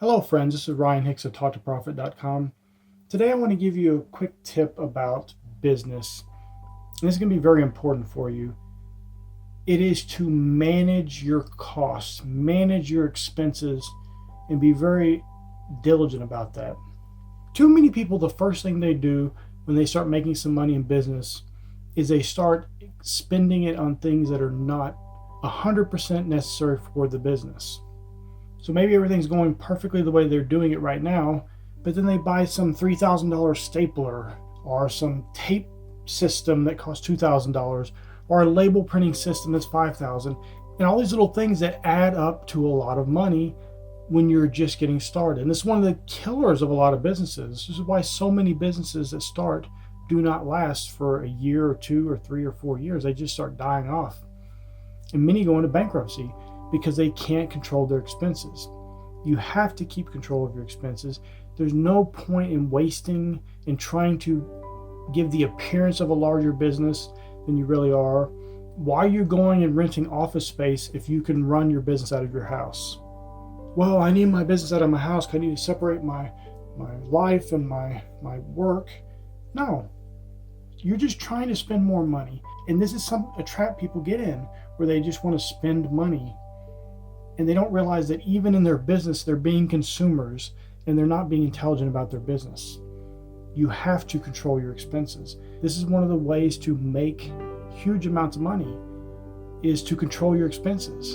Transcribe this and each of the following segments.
Hello friends, this is Ryan Hicks of TaughtToProfit.com. Today I want to give you a quick tip about business. And this is going to be very important for you. It is to manage your costs, manage your expenses, and be very diligent about that. Too many people, the first thing they do when they start making some money in business is they start spending it on things that are not 100% necessary for the business. So maybe everything's going perfectly the way they're doing it right now, but then they buy some $3,000 stapler or some tape system that costs $2,000 or a label printing system that's $5,000, and all these little things that add up to a lot of money when you're just getting started. And this is one of the killers of a lot of businesses. This is why so many businesses that start do not last for a year or 2 or 3 or 4 years. They just start dying off. And many go into bankruptcy because they can't control their expenses. You have to keep control of your expenses. There's no point in wasting and trying to give the appearance of a larger business than you really are. Why are you going and renting office space if you can run your business out of your house? Well, I need my business out of my house because I need to separate my life and my work. No, you're just trying to spend more money. And this is a trap people get in, where they just want to spend money. And they don't realize that even in their business, they're being consumers and they're not being intelligent about their business. You have to control your expenses. This is one of the ways to make huge amounts of money, is to control your expenses.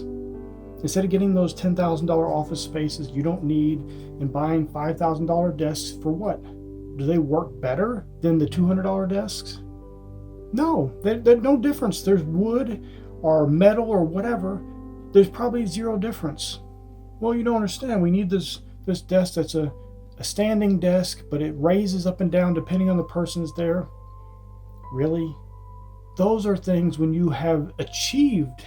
Instead of getting those $10,000 office spaces you don't need and buying $5,000 desks for what? Do they work better than the $200 desks? No, there's no difference. There's wood or metal or whatever. There's probably zero difference. Well, you don't understand. We need this desk that's a standing desk, but it raises up and down depending on the person that's there. Really? Those are things when you have achieved,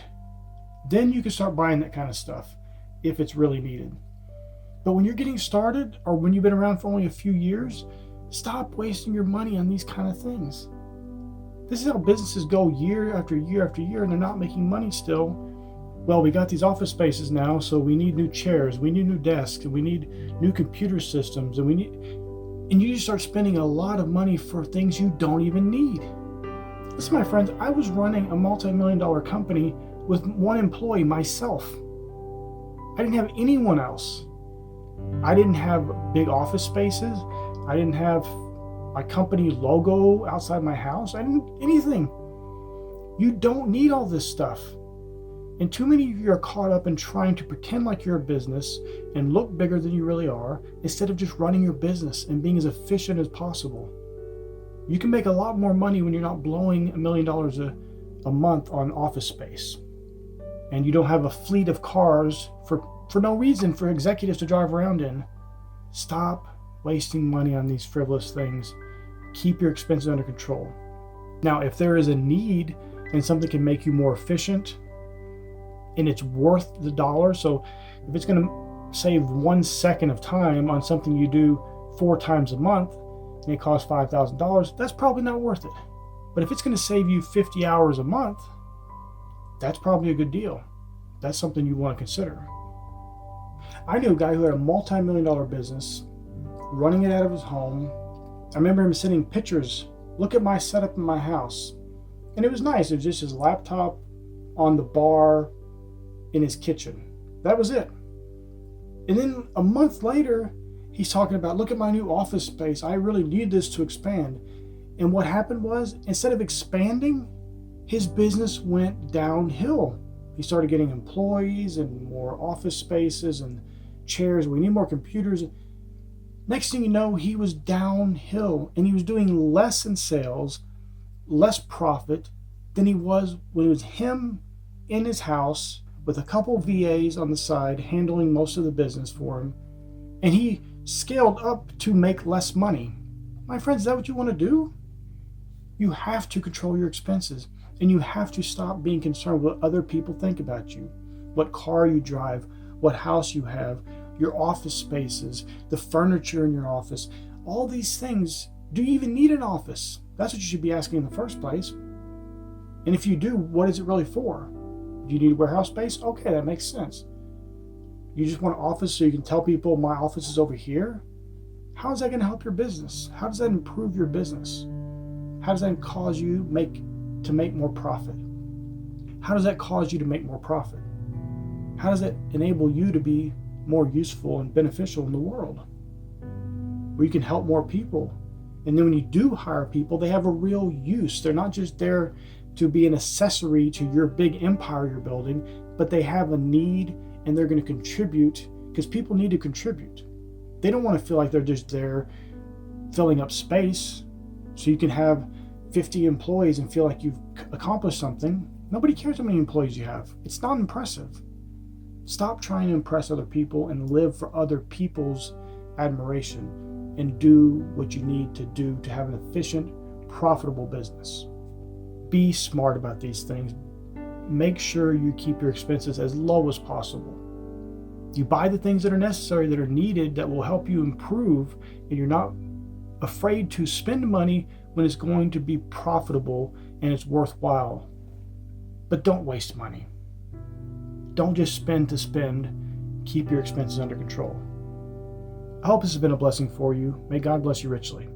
then you can start buying that kind of stuff if it's really needed. But when you're getting started, or when you've been around for only a few years, stop wasting your money on these kind of things. This is how businesses go year after year after year, and they're not making money still. Well, we got these office spaces now, so we need new chairs, we need new desks, and we need new computer systems, and you just start spending a lot of money for things you don't even need. Listen, my friends, I was running a multi-million-dollar company with one employee, myself. I didn't have anyone else. I didn't have big office spaces. I didn't have my company logo outside my house. I didn't anything. You don't need all this stuff. And too many of you are caught up in trying to pretend like you're a business and look bigger than you really are, instead of just running your business and being as efficient as possible. You can make a lot more money when you're not blowing $1 million a month on office space. And you don't have a fleet of cars for no reason for executives to drive around in. Stop wasting money on these frivolous things. Keep your expenses under control. Now, if there is a need and something can make you more efficient, and it's worth the dollar, so if it's going to save 1 second of time on something you do 4 times a month and it costs $5,000, that's probably not worth it. But if it's going to save you 50 hours a month, that's probably a good deal. That's something you want to consider. I knew a guy who had a multi-million-dollar business, running it out of his home. I remember him sending pictures. Look at my setup in my house. And it was nice. It was just his laptop on the bar in his kitchen. That was it. And then a month later, he's talking about, look at my new office space. I really need this to expand. And what happened was, instead of expanding, his business went downhill. He started getting employees and more office spaces and chairs. We need more computers. Next thing you know, he was downhill, and he was doing less in sales, less profit than he was when it was him in his house with a couple VAs on the side handling most of the business for him. And he scaled up to make less money. My friends, is that what you want to do? You have to control your expenses, and you have to stop being concerned with what other people think about you, what car you drive, what house you have, your office spaces, the furniture in your office, all these things. Do you even need an office? That's what you should be asking in the first place. And if you do, what is it really for? Do you need warehouse space? Okay, that makes sense. You just want an office so you can tell people my office is over here? How is that going to help your business? How does that improve your business? How does that cause you to make more profit? How does that cause you to make more profit? How does it enable you to be more useful and beneficial in the world, where you can help more people? And then when you do hire people, they have a real use. They're not just there to be an accessory to your big empire you're building, but they have a need and they're going to contribute, because people need to contribute. They don't want to feel like they're just there filling up space so you can have 50 employees and feel like you've accomplished something. Nobody cares how many employees you have. It's not impressive. Stop trying to impress other people and live for other people's admiration, and do what you need to do to have an efficient, profitable business. Be smart about these things. Make sure you keep your expenses as low as possible. You buy the things that are necessary, that are needed, that will help you improve, and you're not afraid to spend money when it's going to be profitable and it's worthwhile. But don't waste money. Don't just spend to spend. Keep your expenses under control. I hope this has been a blessing for you. May God bless you richly.